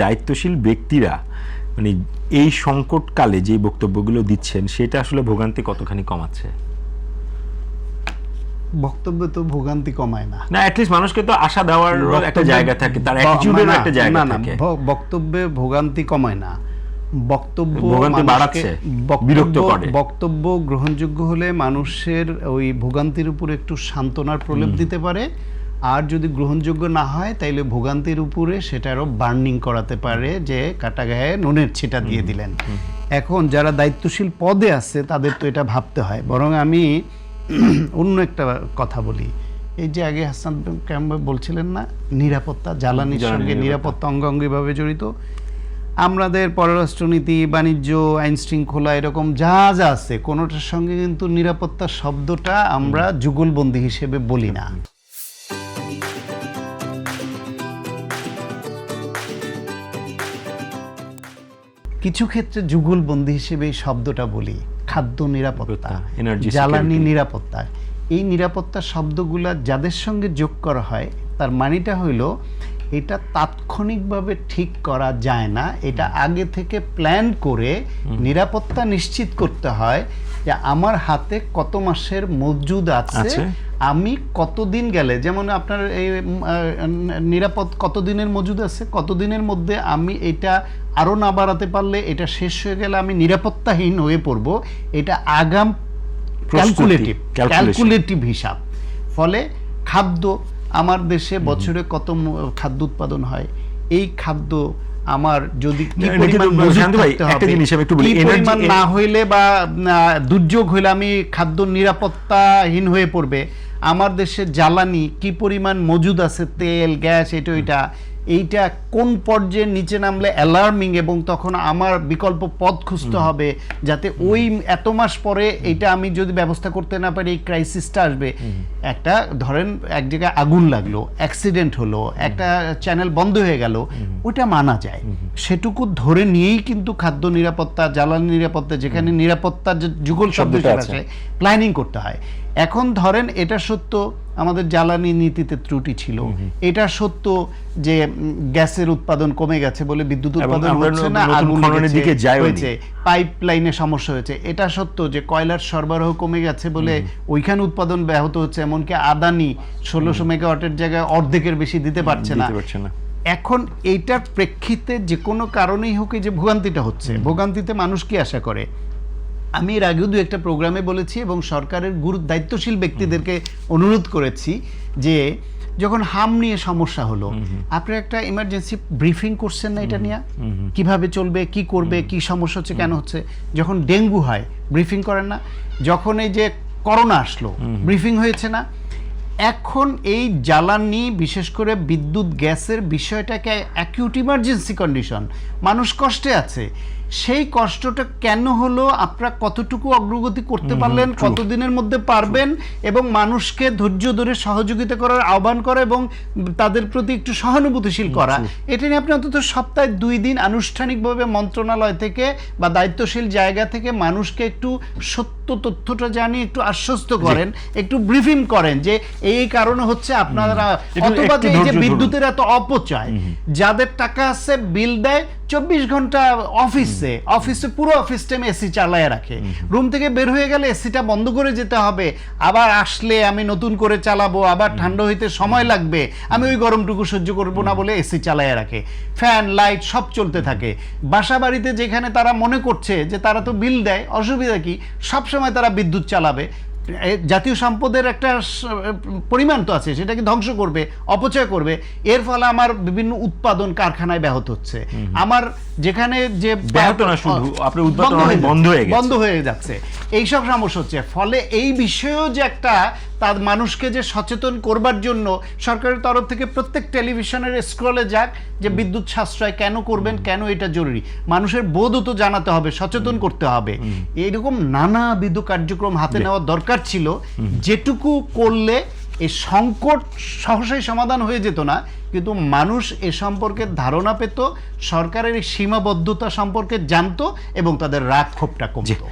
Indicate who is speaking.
Speaker 1: দায়িত্বশীল ব্যক্তিরা মানে এই সংকটকালে যে বক্তব্যগুলো দিচ্ছেন সেটা আসলে ভোগান্তি কতখানি কমাচ্ছে?
Speaker 2: বক্তব্য তো ভোগান্তি কমায় না,
Speaker 1: না অ্যাটলিস্ট মানুষকে তো আশা দেওয়ার একটা জায়গা থাকে, তার অ্যাটিটিউডের একটা জায়গা থাকে।
Speaker 2: বক্তব্যে ভোগান্তি কমায় না, বক্তব্য
Speaker 1: বাড়াচ্ছে, বিরক্ত করে।
Speaker 2: বক্তব্য গ্রহণযোগ্য হলে মানুষের ওই ভোগান্তির উপর একটু সান্ত্বনার প্রলেপ দিতে পারে, আর যদি গ্রহণযোগ্য না হয় তাইলে ভোগান্তির উপরে সেটা আরো বার্নিং করাতে পারে, যে কাটা গায়ে নুনের ছিটা দিয়ে দিলেন। এখন যারা দায়িত্বশীল পদে আছে তাদের তো এটা ভাবতে হয়। বরং আমি অন্য একটা কথা বলি, এই যে আগে হাসান কেমন বলছিলেন না, নিরাপত্তা, জ্বালানির সঙ্গে নিরাপত্তা অঙ্গাঙ্গিভাবে জড়িত। আমাদের পররাষ্ট্রনীতি, বাণিজ্য, আইন শৃঙ্খলা এরকম যা যা আছে কোনোটার সঙ্গে কিন্তু নিরাপত্তা শব্দটা আমরা যুগলবন্দি হিসেবে বলি না। কিছু ক্ষেত্রে যুগলবন্দি হিসেবে এই শব্দটা বলি, খাদ্য নিরাপত্তা, জ্বালানি নিরাপত্তা। এই নিরাপত্তা শব্দগুলা যাদের সঙ্গে যোগ করা হয় তার মানেটা হইল এটা তাৎক্ষণিকভাবে ঠিক করা যায় না, এটা আগে থেকে প্ল্যান করে নিরাপত্তা নিশ্চিত করতে হয় যে আমার হাতে কত মাসের মজুদ আছে, আমি কতদিন গেলে, যেমন আপনার এই নিরাপদ কতদিনের মজুদ আছে, কতদিনের মধ্যে আমি এটা আরও না বাড়াতে পারলে, এটা শেষ হয়ে গেলে আমি নিরাপত্তাহীন হয়ে পড়ব, এটা আগাম ক্যালকুলেটিভ হিসাব। ফলে খাদ্য, আমার দেশে বছরে কত খাদ্য উৎপাদন হয়, এই খাদ্য আমার যদি পরিমাণ না হইলে বা দুর্যোগ হইলে আমি খাদ্য নিরাপত্তাহীন হয়ে পড়বে, আমার দেশে জ্বালানি কি পরিমাণ মজুদ আছে, তেল, গ্যাস, এইটা কোন পর্যায়ে নিচে নামলে অ্যালার্মিং, এবং তখন আমার বিকল্প পথ খুঁজতে হবে যাতে ওই এত মাস পরে এইটা আমি যদি ব্যবস্থা করতে না পারি এই ক্রাইসিসটা আসবে। একটা ধরেন এক জায়গায় আগুন লাগলো, অ্যাক্সিডেন্ট হলো, একটা চ্যানেল বন্ধ হয়ে গেল, ওটা মানা যায়, সেটুকু ধরে নিয়েই কিন্তু খাদ্য নিরাপত্তা, জ্বালানি নিরাপত্তা, যেখানে নিরাপত্তার যে যুগল শব্দটা আছে, প্ল্যানিং করতে হয়। এখন ধরেন এটা সত্য আমাদের জ্বালানি নীতিতে ত্রুটি ছিল, এটা সত্য যে গ্যাসের উৎপাদন কমে গেছে বলে বিদ্যুৎ উৎপাদন হচ্ছে না, আগুনের দিকে হয়েছে, পাইপ লাইনে সমস্যা হয়েছে, এটা সত্য যে কয়লার সরবরাহ কমে গেছে বলে ওইখানে উৎপাদন ব্যাহত হচ্ছে, এমনকি আদানি 1600 মেগাওয়াটের জায়গায় অর্ধেকের বেশি দিতে পারছে না। এখন এইটার প্রেক্ষিতে যে কোনো কারণেই হোক এই যে ভোগান্তিটা হচ্ছে, ভোগান্তিতে মানুষ কি আশা করে? আমি এর আগেও দু একটা প্রোগ্রামে বলেছি এবং সরকারের দায়িত্বশীল ব্যক্তিদেরকে অনুরোধ করেছি যে যখন হাম নিয়ে সমস্যা হলো, আপনারা একটা ইমার্জেন্সি ব্রিফিং করছেন না এটা নিয়ে, কিভাবে চলবে, কি করবে, কি সমস্যা হচ্ছে, কেন হচ্ছে? যখন ডেঙ্গু হয় ব্রিফিং করেন না? যখন এই যে করোনা আসলো ব্রিফিং হয়েছে না? এখন এই জ্বালানি, বিশেষ করে বিদ্যুৎ গ্যাসের বিষয়টাকে অ্যাকিউট ইমার্জেন্সি কন্ডিশন, মানুষ কষ্টে আছে, সেই কষ্টটা কেন হলো, আপনারা কতটুকু অগ্রগতি করতে পারলেন, কতদিনের মধ্যে পারবেন, এবং মানুষকে ধৈর্য ধরে সহযোগিতা করার আহ্বান করা এবং তাদের প্রতি একটু সহানুভূতিশীল করা, এটা নিয়ে আপনি অন্তত সপ্তাহে 2 দিন আনুষ্ঠানিকভাবে মন্ত্রণালয় থেকে বা দায়িত্বশীল জায়গা থেকে মানুষকে একটু সত্য তথ্যটা জানিয়ে একটু আশ্বস্ত করেন, একটু ব্রিফিং করেন যে এই কারণে হচ্ছে আপনারা, অথবা এই যে বিদ্যুতের এত অপচয়, যাদের টাকা আছে বিল দেয় 24 ঘন্টা অফিসে পুরো অফিস টাইম এসি চালায় রাখে, রুম থেকে বের হয়ে গেলে এসিটা বন্ধ করে যেতে হবে, আবার আসলে আমি নতুন করে চালাবো, আবার ঠান্ডা হইতে সময় লাগবে, আমি ওই গরমটুকু সহ্য করবো না বলে এসি চালায় রাখে, ফ্যান লাইট সব চলতে থাকে। বাসা বাড়িতে যেখানে তারা মনে করছে যে তারা তো বিল দেয়, অসুবিধা কি, সবসময় তারা বিদ্যুৎ চালাবে, জাতীয় সম্পদের একটা পরিমাণ তো আছে, সেটাকে ধ্বংস করবে, অপচয় করবে, এর ফলে আমার বিভিন্ন উৎপাদন কারখানায় ব্যাহত হচ্ছে, আমার যেখানে যে বন্ধ হয়ে যাচ্ছে, এইসব সমস্যা হচ্ছে। ফলে এই বিষয়েও যে একটা তার মানুষকে যে সচেতন করবার জন্য সরকারের তরফ থেকে প্রত্যেক টেলিভিশনের স্ক্রলে যাক যে বিদ্যুৎ সাশ্রয় কেন করবেন, কেন এটা জরুরি, মানুষের বোধও তো জানাতে হবে, সচেতন করতে হবে। এইরকম নানাবিধ কার্যক্রম হাতে নেওয়া দরকার ছিল, যেটুকু করলে এই সংকট সহসাই সমাধান হয়ে যেত না, কিন্তু মানুষ এ সম্পর্কে ধারণা পেত, সরকারের এই সীমাবদ্ধতা সম্পর্কে জানতো এবং তাদের রাগ ক্ষোভটা কমতো।